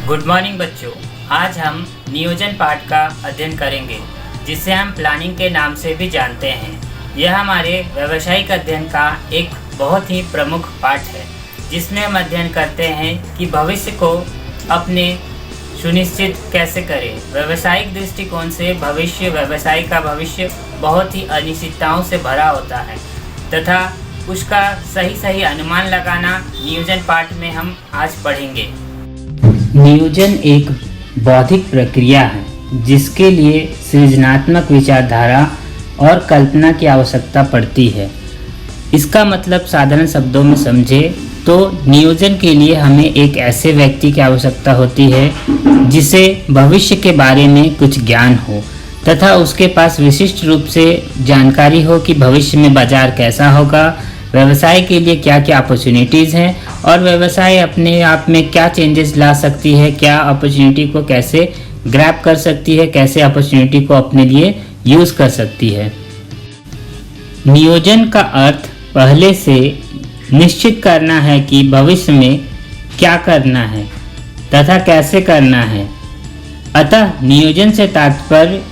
Good morning बच्चों। आज हम नियोजन पाठ का अध्ययन करेंगे, जिसे हम प्लानिंग के नाम से भी जानते हैं। यह हमारे व्यावसायिक अध्ययन का एक बहुत ही प्रमुख पाठ है, जिसमें हम अध्ययन करते हैं कि भविष्य को अपने सुनिश्चित कैसे करें। व्यावसायिक दृष्टिकोण से व्यवसाय का भविष्य बहुत ही अनिश्चितताओं से भरा होता है तथा उसका सही अनुमान लगाना नियोजन पाठ में हम आज पढ़ेंगे। नियोजन एक बौद्धिक प्रक्रिया है जिसके लिए सृजनात्मक विचारधारा और कल्पना की आवश्यकता पड़ती है। इसका मतलब साधारण शब्दों में समझे तो नियोजन के लिए हमें एक ऐसे व्यक्ति की आवश्यकता होती है जिसे भविष्य के बारे में कुछ ज्ञान हो तथा उसके पास विशिष्ट रूप से जानकारी हो कि भविष्य में बाजार कैसा होगा, व्यवसाय के लिए क्या क्या अपॉर्चुनिटीज़ हैं और व्यवसाय अपने आप में क्या चेंजेस ला सकती है, क्या अपॉर्चुनिटी को कैसे ग्रैब कर सकती है, कैसे अपॉर्चुनिटी को अपने लिए यूज़ कर सकती है। नियोजन का अर्थ पहले से निश्चित करना है कि भविष्य में क्या करना है तथा कैसे करना है। अतः नियोजन से तात्पर्य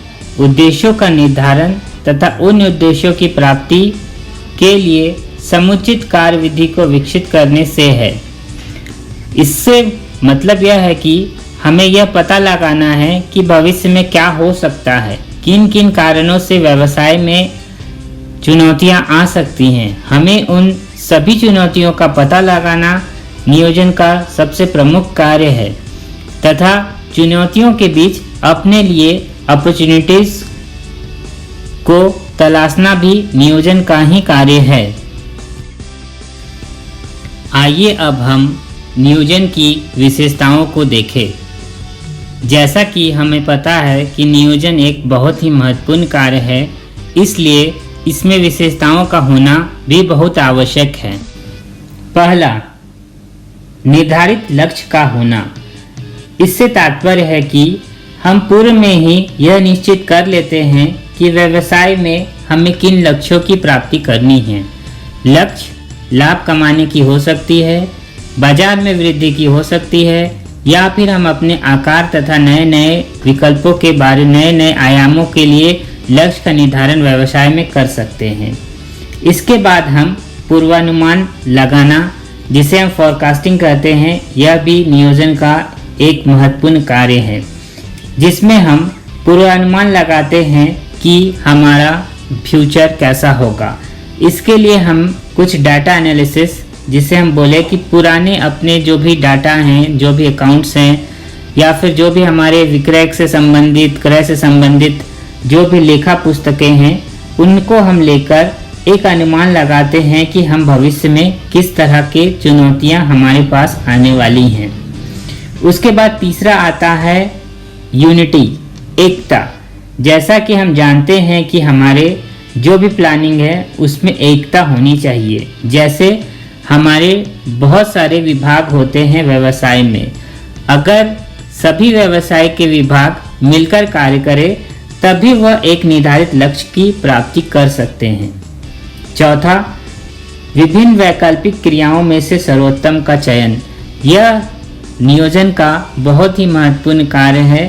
उद्देश्यों का निर्धारण तथा उन उद्देश्यों की प्राप्ति के लिए समुचित कार्यविधि को विकसित करने से है। इससे मतलब यह है कि हमें यह पता लगाना है कि भविष्य में क्या हो सकता है, किन किन कारणों से व्यवसाय में चुनौतियां आ सकती हैं। हमें उन सभी चुनौतियों का पता लगाना नियोजन का सबसे प्रमुख कार्य है तथा चुनौतियों के बीच अपने लिए अपॉर्चुनिटीज को तलाशना भी नियोजन का ही कार्य है। आइए अब हम नियोजन की विशेषताओं को देखें। जैसा कि हमें पता है कि नियोजन एक बहुत ही महत्वपूर्ण कार्य है, इसलिए इसमें विशेषताओं का होना भी बहुत आवश्यक है। पहला, निर्धारित लक्ष्य का होना। इससे तात्पर्य है कि हम पूर्व में ही यह निश्चित कर लेते हैं कि व्यवसाय में हमें किन लक्ष्यों की प्राप्ति करनी है। लक्ष्य लाभ कमाने की हो सकती है, बाजार में वृद्धि की हो सकती है, या फिर हम अपने आकार तथा नए नए विकल्पों के बारे नए आयामों के लिए लक्ष्य का निर्धारण व्यवसाय में कर सकते हैं। इसके बाद हम पूर्वानुमान लगाना, जिसे हम फोरकास्टिंग कहते हैं, यह भी नियोजन का एक महत्वपूर्ण कार्य है, जिसमें हम पूर्वानुमान लगाते हैं कि हमारा फ्यूचर कैसा होगा। इसके लिए हम कुछ डाटा एनालिसिस, जिसे हम बोले कि पुराने अपने जो भी डाटा हैं, जो भी अकाउंट्स हैं, या फिर जो भी हमारे विक्रय से संबंधित, क्रय से संबंधित जो भी लेखा पुस्तकें हैं, उनको हम लेकर एक अनुमान लगाते हैं कि हम भविष्य में किस तरह के चुनौतियां हमारे पास आने वाली हैं। उसके बाद तीसरा आता है यूनिटी, एकता। जैसा कि हम जानते हैं कि हमारे जो भी प्लानिंग है उसमें एकता होनी चाहिए। जैसे हमारे बहुत सारे विभाग होते हैं व्यवसाय में, अगर सभी व्यवसाय के विभाग मिलकर कार्य करें तभी वह एक निर्धारित लक्ष्य की प्राप्ति कर सकते हैं। चौथा, विभिन्न वैकल्पिक क्रियाओं में से सर्वोत्तम का चयन। यह नियोजन का बहुत ही महत्वपूर्ण कार्य है,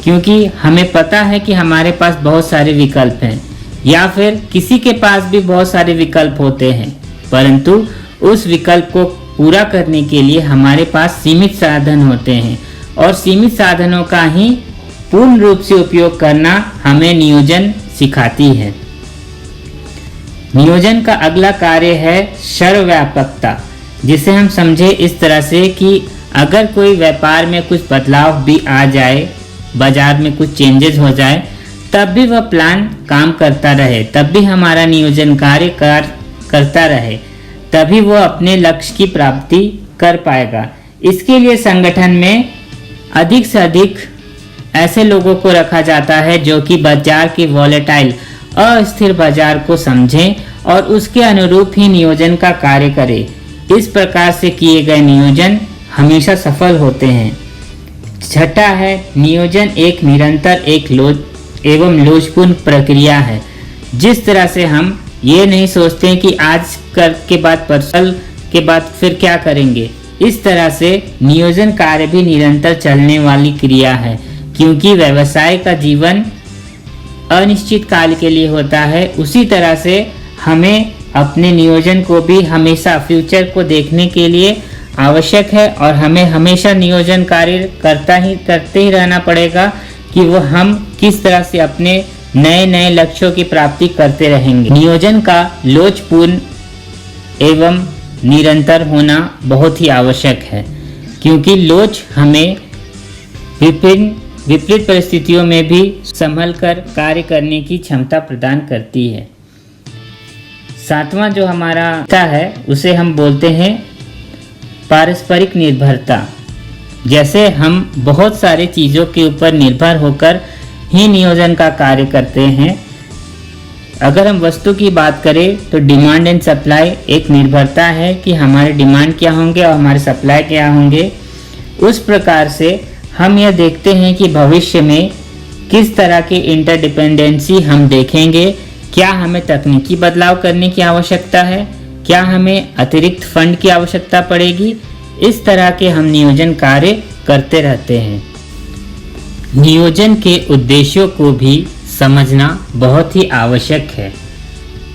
क्योंकि हमें पता है कि हमारे पास बहुत सारे विकल्प हैं, या फिर किसी के पास भी बहुत सारे विकल्प होते हैं, परंतु उस विकल्प को पूरा करने के लिए हमारे पास सीमित साधन होते हैं और सीमित साधनों का ही पूर्ण रूप से उपयोग करना हमें नियोजन सिखाती है। नियोजन का अगला कार्य है सर्वव्यापकता, जिसे हम समझे इस तरह से कि अगर कोई व्यापार में कुछ बदलाव भी आ जाए, बाजार में कुछ चेंजेस हो जाए, तब भी वह प्लान काम करता रहे, तब भी हमारा नियोजन कार्य करता रहे, तभी वह अपने लक्ष्य की प्राप्ति कर पाएगा। इसके लिए संगठन में अधिक से अधिक ऐसे लोगों को रखा जाता है जो कि बाजार की वॉलेटाइल, अस्थिर बाजार को समझें और उसके अनुरूप ही नियोजन का कार्य करें। इस प्रकार से किए गए नियोजन हमेशा सफल होते हैं। छठा है, नियोजन एक निरंतर एवं लोचपूर्ण प्रक्रिया है। जिस तरह से हम ये नहीं सोचते कि आज कर के बाद परसल के बाद फिर क्या करेंगे, इस तरह से नियोजन कार्य भी निरंतर चलने वाली क्रिया है, क्योंकि व्यवसाय का जीवन अनिश्चित काल के लिए होता है। उसी तरह से हमें अपने नियोजन को भी हमेशा फ्यूचर को देखने के लिए आवश्यक है और हमें हमेशा नियोजन कार्य करते ही रहना पड़ेगा कि वो हम किस तरह से अपने नए नए लक्ष्यों की प्राप्ति करते रहेंगे। नियोजन का लोचपूर्ण एवं निरंतर होना बहुत ही आवश्यक है, क्योंकि लोच हमें विपरीत परिस्थितियों में भी संभल कर कार्य करने की क्षमता प्रदान करती है। सातवां जो हमारा है उसे हम बोलते हैं पारस्परिक निर्भरता। जैसे हम बहुत सारे चीज़ों के ऊपर निर्भर होकर ही नियोजन का कार्य करते हैं। अगर हम वस्तु की बात करें तो डिमांड एंड सप्लाई एक निर्भरता है कि हमारे डिमांड क्या होंगे और हमारे सप्लाई क्या होंगे। उस प्रकार से हम यह देखते हैं कि भविष्य में किस तरह की इंटरडिपेंडेंसी हम देखेंगे। क्या हमें तकनीकी बदलाव करने की आवश्यकता है, क्या हमें अतिरिक्त फंड की आवश्यकता पड़ेगी। इस तरह के हम नियोजन कार्य करते रहते हैं। नियोजन के उद्देश्यों को भी समझना बहुत ही आवश्यक है।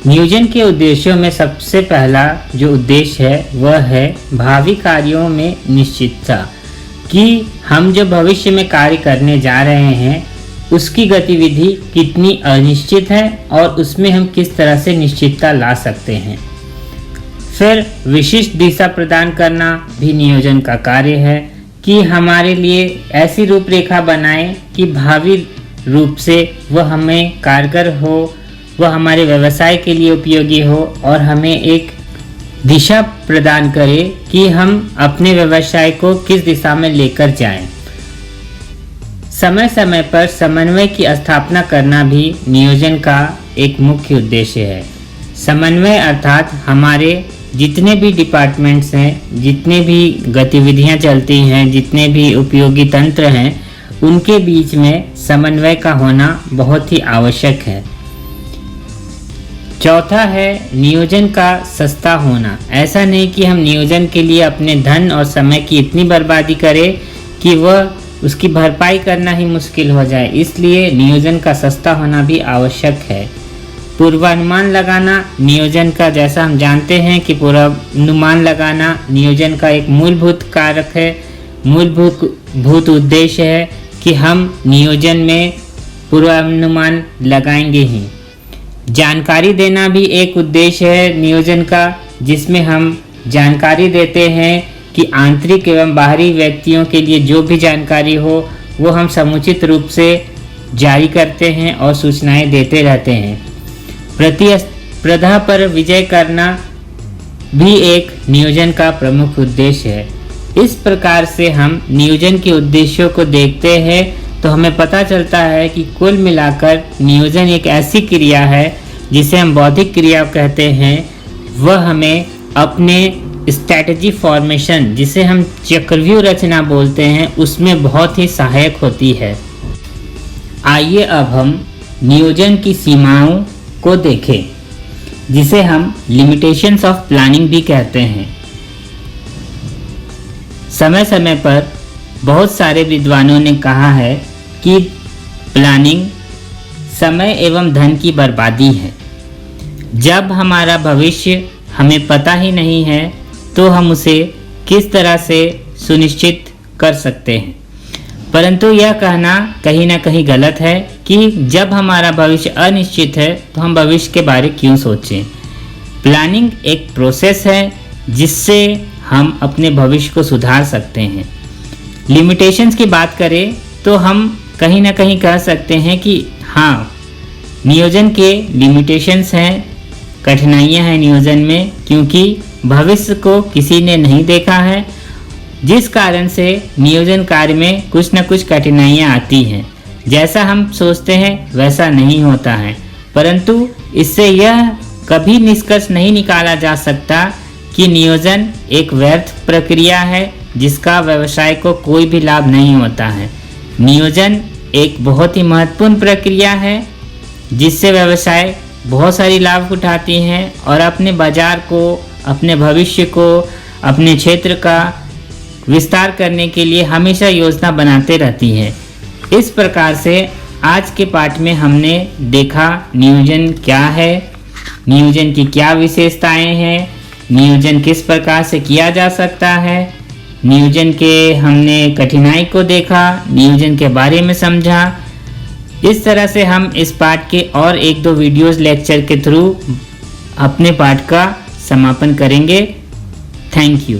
नियोजन के उद्देश्यों में सबसे पहला जो उद्देश्य है वह है भावी कार्यों में निश्चितता, कि हम जो भविष्य में कार्य करने जा रहे हैं उसकी गतिविधि कितनी अनिश्चित है और उसमें हम किस तरह से निश्चितता ला सकते हैं। फिर विशिष्ट दिशा प्रदान करना भी नियोजन का कार्य है कि हमारे लिए ऐसी रूपरेखा बनाएं कि भावी रूप से वह हमें कारगर हो, वह हमारे व्यवसाय के लिए उपयोगी हो और हमें एक दिशा प्रदान करे कि हम अपने व्यवसाय को किस दिशा में लेकर जाएं। समय समय पर समन्वय की स्थापना करना भी नियोजन का एक मुख्य उद्देश्य है। समन्वय अर्थात हमारे जितने भी डिपार्टमेंट्स हैं, जितने भी गतिविधियां चलती हैं, जितने भी उपयोगी तंत्र हैं, उनके बीच में समन्वय का होना बहुत ही आवश्यक है। चौथा है नियोजन का सस्ता होना। ऐसा नहीं कि हम नियोजन के लिए अपने धन और समय की इतनी बर्बादी करें कि वह उसकी भरपाई करना ही मुश्किल हो जाए, इसलिए नियोजन का सस्ता होना भी आवश्यक है। पूर्वानुमान लगाना नियोजन का, जैसा हम जानते हैं कि पूर्वानुमान लगाना नियोजन का एक मूलभूत कारक है, मूलभूत उद्देश्य है कि हम नियोजन में पूर्वानुमान लगाएंगे ही। जानकारी देना भी एक उद्देश्य है नियोजन का, जिसमें हम जानकारी देते हैं कि आंतरिक एवं बाहरी व्यक्तियों के लिए जो भी जानकारी हो वो हम समुचित रूप से जारी करते हैं और सूचनाएं देते रहते हैं। प्रतिस्पर्धा पर विजय करना भी एक नियोजन का प्रमुख उद्देश्य है। इस प्रकार से हम नियोजन के उद्देश्यों को देखते हैं तो हमें पता चलता है कि कुल मिलाकर नियोजन एक ऐसी क्रिया है जिसे हम बौद्धिक क्रिया कहते हैं। वह हमें अपने स्ट्रैटेजी फॉर्मेशन, जिसे हम चक्रव्यूह रचना बोलते हैं, उसमें बहुत ही सहायक होती है। आइए अब हम नियोजन की सीमाओं को देखें, जिसे हम लिमिटेशंस ऑफ प्लानिंग भी कहते हैं। समय समय पर बहुत सारे विद्वानों ने कहा है कि प्लानिंग समय एवं धन की बर्बादी है। जब हमारा भविष्य हमें पता ही नहीं है तो हम उसे किस तरह से सुनिश्चित कर सकते हैं। परंतु यह कहना कहीं ना कहीं गलत है कि जब हमारा भविष्य अनिश्चित है तो हम भविष्य के बारे क्यों सोचें। प्लानिंग एक प्रोसेस है जिससे हम अपने भविष्य को सुधार सकते हैं। लिमिटेशंस की बात करें तो हम कहीं ना कहीं कह सकते हैं कि हाँ, नियोजन के लिमिटेशंस हैं, कठिनाइयां हैं नियोजन में, क्योंकि भविष्य को किसी ने नहीं देखा है, जिस कारण से नियोजन कार्य में कुछ न कुछ कठिनाइयां आती हैं। जैसा हम सोचते हैं वैसा नहीं होता है, परंतु इससे यह कभी निष्कर्ष नहीं निकाला जा सकता कि नियोजन एक व्यर्थ प्रक्रिया है जिसका व्यवसाय को कोई भी लाभ नहीं होता है। नियोजन एक बहुत ही महत्वपूर्ण प्रक्रिया है जिससे व्यवसाय बहुत सारी लाभ उठाती हैं और अपने बाजार को, अपने भविष्य को, अपने क्षेत्र का विस्तार करने के लिए हमेशा योजना बनाते रहती है। इस प्रकार से आज के पाठ में हमने देखा नियोजन क्या है, नियोजन की क्या विशेषताएं हैं, नियोजन किस प्रकार से किया जा सकता है, नियोजन के हमने कठिनाई को देखा, नियोजन के बारे में समझा। इस तरह से हम इस पाठ के और 1-2 वीडियोस लेक्चर के थ्रू अपने पाठ का समापन करेंगे। Thank you.